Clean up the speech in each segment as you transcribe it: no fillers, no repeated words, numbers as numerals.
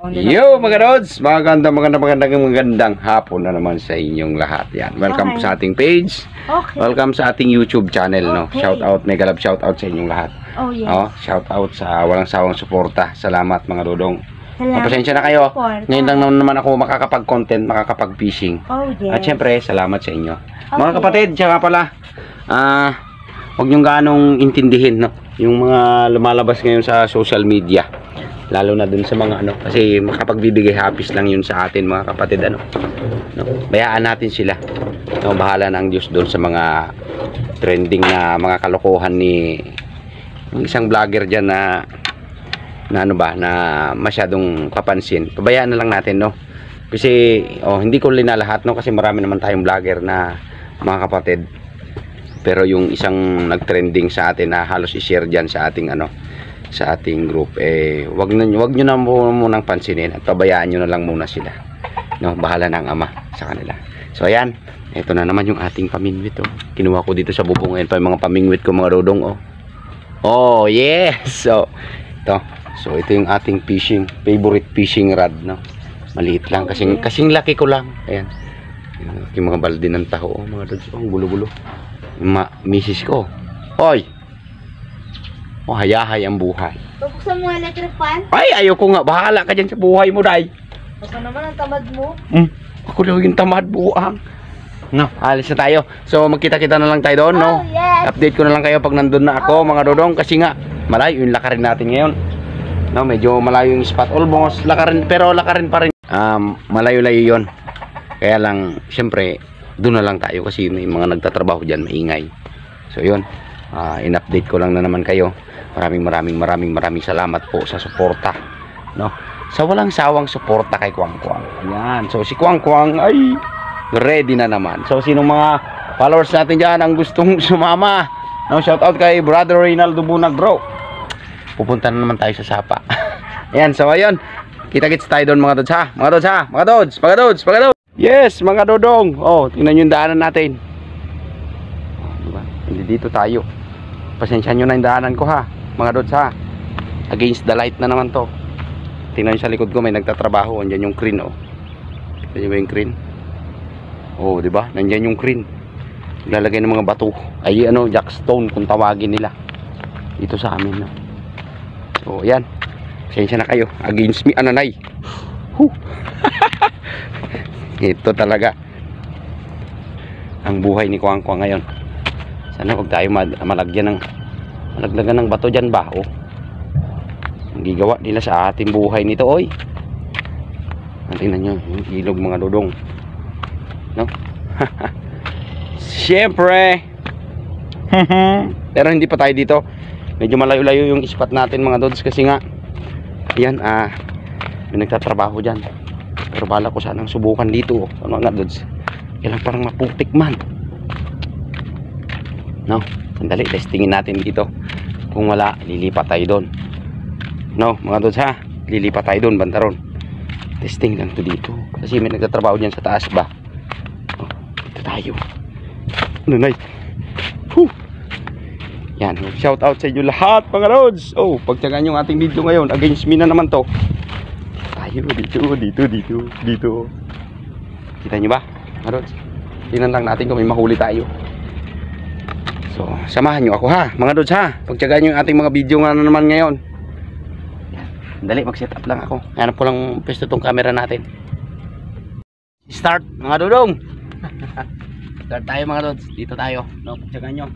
Yo mga Rods, magandang hapon na naman sa inyong lahat. Yan. Welcome sa ating page. Welcome sa ating YouTube channel, no. Shout out, mega love shout out sa inyong lahat. Oh, yes. Shout out sa walang sawang suporta. Salamat mga dodong. Pasensya na kayo. Ngayon lang naman ako makakapag-content, makakapag-fishing. Oh, yes. At syempre, salamat sa inyo. Mga kapatid, siya nga pala. Huwag niyong ganong intindihin, no, yung mga lumalabas ngayon sa social media. Lalo na dun sa mga kasi makapagbibigay hapis lang yun sa atin mga kapatid, no? Bayaan natin sila, no? Bahala na ang Diyos dun sa mga trending na mga kalokohan ni isang vlogger dyan na na masyadong kapansin. Pabayaan na lang natin, no? Kasi hindi ko linalahat, no, kasi marami naman tayong vlogger na mga kapatid. Pero yung isang nagtrending sa atin na halos i-share dyan sa ating sa ating group, wag nyo na munang pansinin at pabayaan nyo na lang muna sila, no? Bahala na ang Ama sa kanila. So ayan, ito na naman yung ating pamingwit, kinuha ko dito sa bubong. Ayan pa yung mga pamingwit ko mga dodong, oh yes. So ito yung ating favorite fishing rod, no? Maliit lang, kasing laki ko lang. Ayan yung mga balde ng taho, mga dods, ang gulo-gulo. Misis ko, oy, hayahay ang buhay. Bubuksan mo ang electric fan? Ay, ayoko nga. Bahala ka dyan sa buhay mo, day. Baka naman ang tamad mo. Ako daw yung tamad, buang. No, alis na tayo. So, magkita-kita na lang tayo doon, no? Yes. Update ko na lang kayo pag nandun na ako, mga dodong. Kasi nga, malayo yung lakarin natin ngayon. No, medyo malayo yung spot. Almost lakarin, pero lakarin pa rin. Malayo-layo yun. Kaya lang, syempre, doon na lang tayo kasi may mga nagtatrabaho dyan, maingay. So, yun. In-update ko lang na naman kayo. Maraming salamat po sa suporta, no? Sa walang sawang suporta kay Kwang Kwang. Ayan. So si Kwang Kwang ay ready na naman. So sinong mga followers natin diyan ang gustong sumama, no? Shout out kay Brother Reynaldo Bunag, bro. Pupunta na naman tayo sa Sapa. Ayan, so ayun. Kita-kits tayo doon mga dods, ha. Mga dods. Yes, mga dodong. Tingnan niyo yung daanan natin. Diba? Hindi dito tayo. Pasensya nyo na yung daanan ko, ha, mga dods, ha. Against the light na naman to. Tingnan nyo sa likod ko, may nagtatrabaho. Andyan yung crane, Tingnan nyo ba yung crane? Diba? Nandyan yung crane. Lalagay ng mga bato. Ay, jackstone kung tawagin nila. Dito sa amin, no? So, yan. Pasensya na kayo. Against me, ananay. Ito talaga ang buhay ni Kwang Kwang ngayon. Sana huwag tayo malaglagan ng bato dyan ba? Ang gigawa nila sa ating buhay nito, oy. Tingnan nyo yung ilog mga dodong, no? Siyempre. Pero hindi pa tayo dito. Medyo malayo-layo yung spot natin mga dods. Kasi nga yan, may nagtatrabaho dyan. Pero bala ko sanang subukan dito, mga dods. Kailang parang maputik man, no? Sandali, testingin natin dito. Kung wala, lilipat tayo doon, no, mga dods, ha. Lilipat tayo doon, bantaron. Testing lang to dito. Kasi may nagtatrabaho dyan sa taas ba. Dito tayo. Nay. Yan, shout out sa inyo lahat mga dods. Pagtyagaan yung ating video ngayon. Against me na naman to. Tayo, dito. Kita nyo ba mga dods? Tingnan lang natin kung may mahuli tayo. So, samahan nyo ako, ha, mga dods, ha. Pagtyagaan yung ating mga video nga naman ngayon. Dali, mag-set up lang ako. Hanap ko lang pwesto tong camera natin. Start, mga dodong. Start tayo mga dods. Dito tayo, no? Pagtyagaan nyo.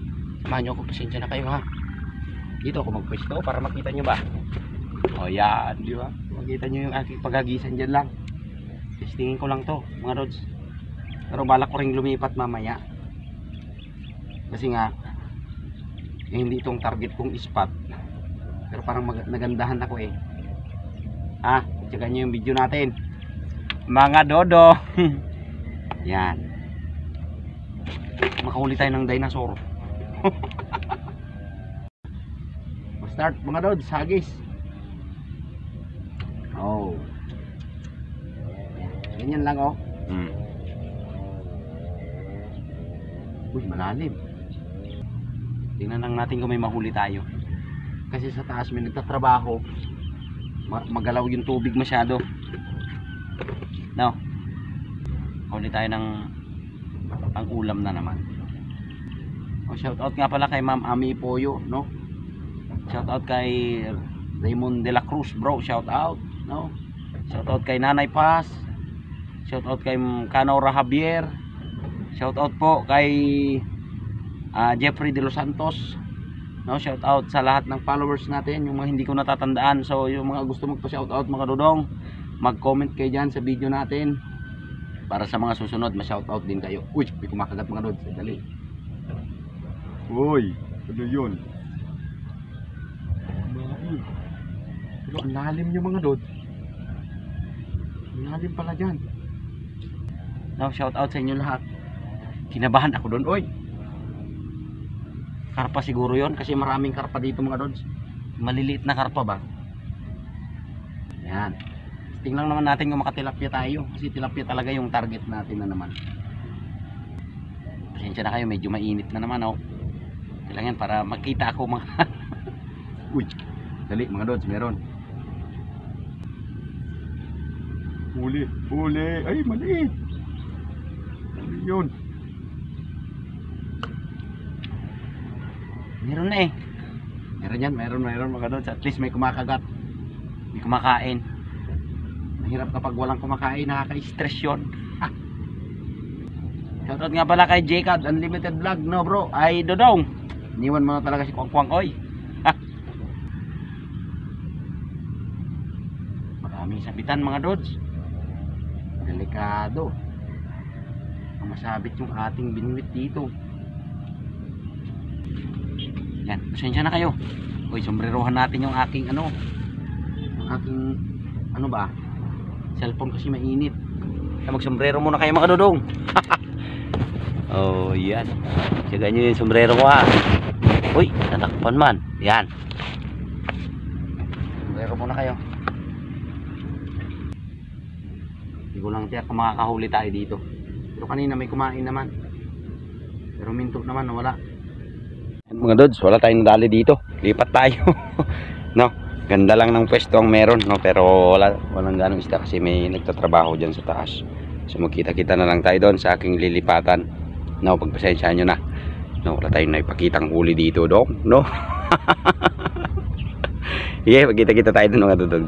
Samahan nyo ako, pasensya na kayo, ha. Dito ako magpwesto para makita nyo ba. Yan, di ba? Makita nyo yung aking paghagisan dyan lang. Testingin ko lang to, mga dods. Pero balak ko rin lumipat mamaya. Kasi nga hindi itong target kong spot. Pero parang nagandahan ako, tsagaan nyo yung video natin mga dodo. Yan, makahuli tayo ng dinosaur. Start mga dods, hagis. Ganyan lang, Uy, malalim. Tingnan lang natin kung may mahuli tayo. Kasi sa taas may nagtatrabaho. magalaw yung tubig masyado. No. Huli tayo ng ang ulam na naman. Shout out nga pala kay Ma'am Ami Poyo, no? Shout out kay Raymond de la Cruz, bro. Shout out, no? Shout out kay Nanay Paz. Shout out kay Canora Javier. Shout out po kay Jeffrey de los Santos. No, shout out sa lahat ng followers natin, yung mga hindi ko natatandaan. So, yung mga gusto magpa-shout out mga dodong, mag-comment kayo diyan sa video natin. Para sa mga susunod, ma-shout out din kayo. Uy, may kumakagat mga dod. Dali. Uy, ano yun? Pero ang lalim nyo mga dod. Ang lalim pala dyan. Now, shout out sa inyo lahat. Kinabahan ako doon. Uy, karpa siguro yon kasi maraming karpa dito mga dods. Maliliit na karpa ba? Yan. Tingnan naman natin kung makatilapia tayo. Kasi tilapia talaga yung target natin na naman. Pasensya na kayo, medyo mainit na naman, oh. Kailangan para makita ako mga uy, dali mga dods, meron. Huli, huli. Ay, maliit. Ano yun? Meron na eh. Meron yan, meron mga dods. At least may kumakagat. May kumakain. Mahirap kapag walang kumakain, nakaka-stress yun. Shoutout nga pala kay Jacob Unlimited Vlog, no bro? Ay dodong, iniwan mo na talaga si Kwang Kwang, oy. Maraming sabitan mga dods. Delikado. Masabit yung ating binwit dito. Yan, pasensya na kayo. Uy, sombrerohan natin yung aking ano. Yung aking ano ba? Cellphone kasi mainit. Mag-sombrero muna kayo mga dodong. Oh, yan. Siya nyo yung sombrero ko ha. Uy, natakpan man. Yan. Sombrero muna kayo. Hindi ko lang tiyak kung makakahuli tayo dito. Pero kanina may kumain naman. Pero minto naman, wala. Mga dods, wala tayong dali dito. Lipat tayo. No, ganda lang ng pwesto ang meron, no, pero walang ganong isda kasi may nagtatrabaho diyan sa taas. So magkita-kita na lang tayo doon sa aking lilipatan. No, pagpasensyahan niyo na. No, wala tayong naipakitang huli dito, dong, no. Yeah, magkita-kita tayo doon mga dodong.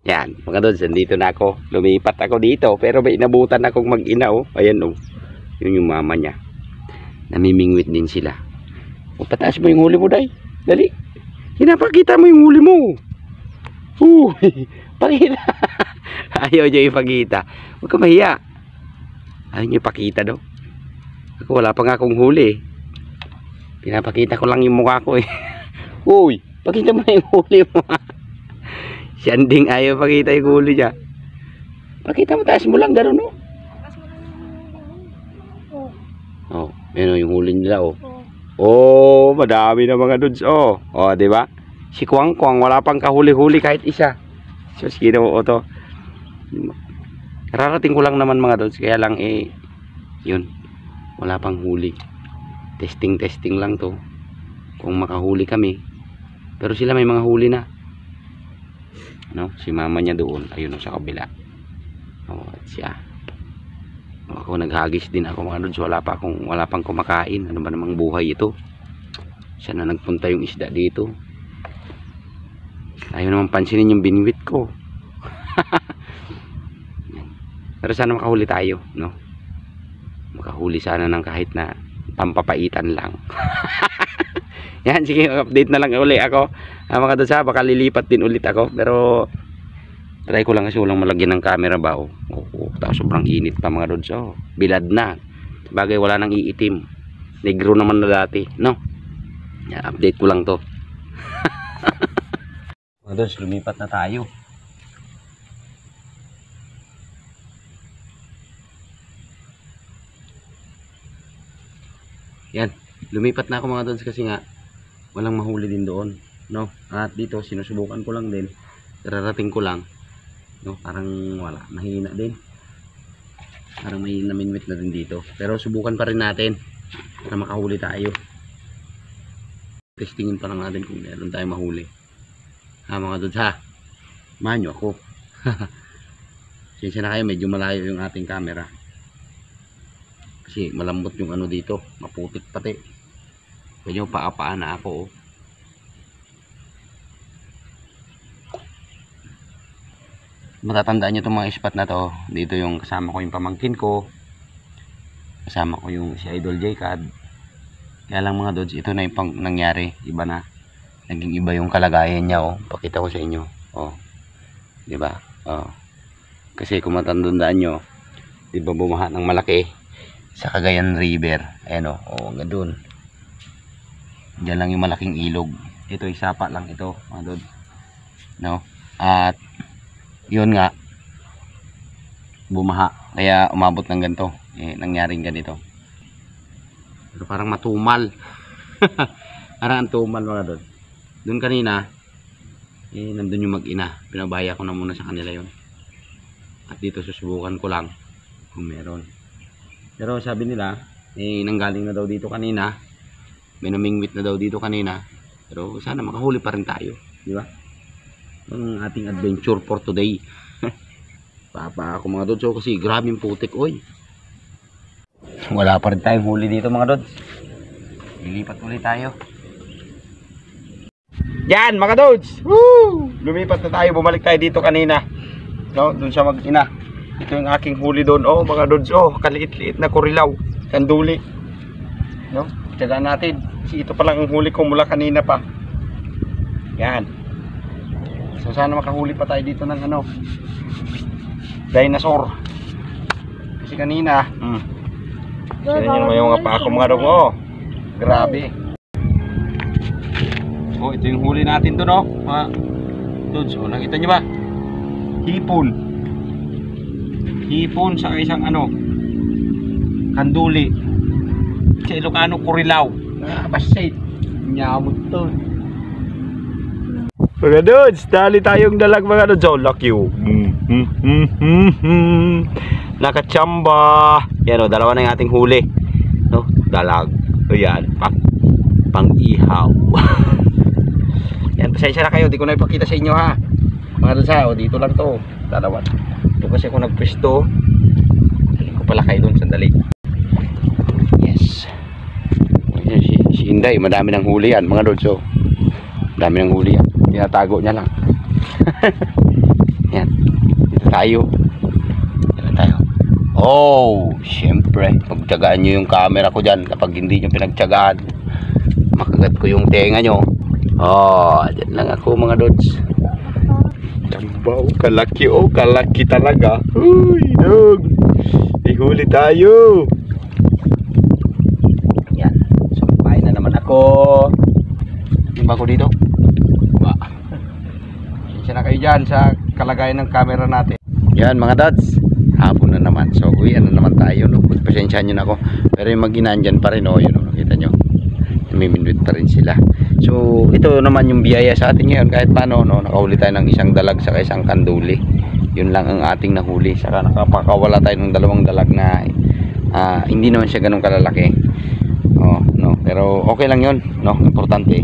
Yan, mga dods, andito na ako. Lumipat ako dito, pero may inabutan akong mag-ina, oh. Ayan, oh. Yun yung mama niya. Namimingwit din sila. Pataas mo yung huli mo, day. Dali. Pinapakita mo yung huli mo. Pakita. Ayaw nyo ipakita. Huwag ka mahiya. Ayaw nyo ipakita, do. Ako wala pa nga akong huli. Pinapakita ko lang yung mukha ko, eh. Uy, pakita mo na yung huli mo. Siyanding ayaw pakita yung huli niya. Pakita mo, taas mo lang, gano'n, no? Oh, yun yung huli nila, oh. Oh, madami na mga dudes, oh. Oh, di ba? Si Kwang Kwang wala pang kahuli-huli kahit isa. So, sige daw to. Kararating ko lang naman mga dudes, kaya lang eh yun. Wala pang huli. Testing lang to. Kung makahuli kami. Pero sila may mga huli na. No, si mama niya doon, ayun sa kabila. Oh, at siya. Ako naghagis din ako mga dudes, wala pang kumakain. Ano ba namang buhay ito? Siya na nagpunta yung isda dito. Ayaw naman pansinin yung binwit ko. Pero sana makahuli tayo, no? Makahuli sana ng kahit na pampapaitan lang. Yan, sige, update na lang uli ako. Mga dudes, baka lilipat din ulit ako. Pero try ko lang kasi walang malagyan ng camera ba, oh. Tapos sobrang init pa mga dudes, oh. Bilad na. Bagay wala nang iitim. Negro naman na dati, no? Yan, update ko lang to. Mga dudes, lumipat na tayo. Yan, lumipat na ako mga dudes kasi nga walang mahuli din doon, no? At dito sinusubukan ko lang din. Kararating ko lang. No, parang wala, mahina din. Parang may naminwit na din dito. Pero subukan pa rin natin para makahuli tayo. Testingin pa lang natin kung meron tayong mahuli. Ha mga dudes, ha. Samahan nyo ako. Sinsya na kayo, medyo malayo yung ating camera. Kasi malambot yung ano dito, maputik pati. Kaya paapaan na ako oh. Matatandaan nyo itong mga spot na to. Dito yung kasama ko yung pamangkin ko. Kasama ko yung si Idol J-Cad. Kaya lang mga Dods, ito na yung nangyari. Iba na. Naging iba yung kalagayan niya oh. Pakita ko sa inyo. Oh. Diba? Oh. Kasi kung matandaan nyo, diba bumaha ng malaki sa Cagayan River. Ayan oh. Oh, hanggang dun. Diyan lang yung malaking ilog. Ito yung sapa lang ito mga Dods. No? At yun nga, bumaha. Kaya umabot ng ganito. Nangyaring ganito. Pero parang matumal. Parang tumal mga Dods. Doon kanina, nandun yung mag-ina. Pinabaya ko na muna sa kanila yun. At dito susubukan ko lang kung meron. Pero sabi nila, nanggaling na daw dito kanina. May namingwit na daw dito kanina. Pero sana makahuli pa rin tayo. Di ba? Ang ating adventure for today. Papa ako mga Dods. So, kasi grabe yung putik. Oy. Wala pa rin tayong huli dito mga Dods. Lilipat ulit tayo. Yan mga Dods. Woo! Lumipat na tayo. Bumalik tayo dito kanina. No, doon siya mag-ina. Ito yung aking huli doon. Oh mga Dods. Oh, kaliit-liit na kurilaw. Kanduli. No, tiyagaan natin. Kasi ito pa lang ang huli ko mula kanina pa. Yan. So sana makahuli pa tayo dito ng ano, dinosaur. Kasi kanina sila nyo naman yung mga paa ko mga dog. Oh, grabe. Oh, ito yung huli natin doon oh mga Dods. Oh, nakita nyo ba? Hipon. Hipon sa isang ano, kanduli. Sa Ilocano, kurilaw. Basit. Nyamot to. Mga Dods, dali tayong dalag mga Dods. Oh, lucky oh. Nakachamba. Yan oh, dalawa na yung ating huli. No, dalag. O yan, pang ihaw. Yan, pasensya na kayo, di ko na ipakita sa inyo ha. Mga Dods ha, o dito lang to. Dalawa. Ito kasi ako nagpwesto. Dali ko pala kayo doon, sandali. Yes. Si Inday, madami ng huli yan mga Dods. So, dami ng huli yan. Tinatago niya lang. Yan. Dito tayo. Dito tayo. Oh, syempre. Pagtyagaan nyo yung camera ko dyan. Kapag hindi nyo pinagtyagaan, makagat ko yung tenga nyo. Oh, dyan lang ako mga Dods. Jambaw, kalaki oh. Kalaki talaga. Uy, dog. Ihuli tayo. Yan. Sumpay na naman ako. Hindi ba ako dito? Na kayo dyan sa kalagayan ng camera natin. Yan mga Dods, hapon na naman. So uwian na naman tayo no? Pasensyahan nyo na ako. Pero yung mag-inaan dyan pa rin oh, yun, oh, nakita nyo, namimindwit pa rin sila. So ito naman yung biyaya sa atin ngayon. Kahit paano no? Nakahuli tayo ng isang dalag sa isang kanduli. Yun lang ang ating nahuli. Saka nakapakawala tayo ng dalawang dalag na hindi naman siya ganun kalalaki. Oh, no? Pero okay lang yun no? Importante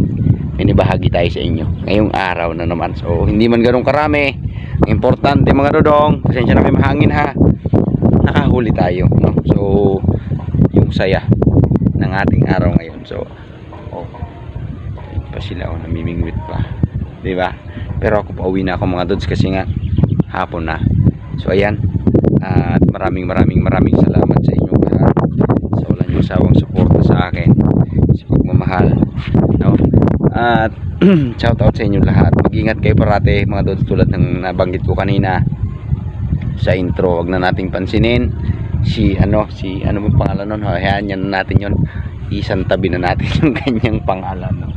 inibahagi tayo sa inyo ngayong araw na naman. So hindi man ganun karami, importante mga dodong, pasensya na may mahangin ha, nakahuli tayo no? So yung saya ng ating araw ngayon. So oh, pa sila oh, namimingwit pa, diba? Pero ako pauwi na ako mga Dods kasi nga hapon na. So ayan, at maraming salamat sa inyo lahat sa wala niyong sawang suporta sa akin, sa pagmamahal no? At shout out sa inyo lahat. Mag-ingat kayo parate mga Dods, tulad ng nabanggit ko kanina sa intro. Wag na nating pansinin si ano bang pangalan nun. Hayaan yan natin yon. Isantabi na natin yung kanyang pangalan no?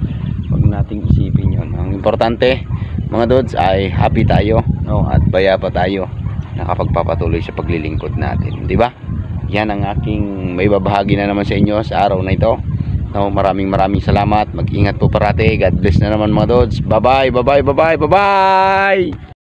Wag nating isipin yon. Ang importante mga Dods ay happy tayo no? At baya pa tayo nakapagpapatuloy sa paglilingkod natin, di ba? Yan ang aking may babahagi na naman sa inyo sa araw na ito. No, maraming salamat. Mag-ingat po parati. God bless na naman mga Dods. Bye bye.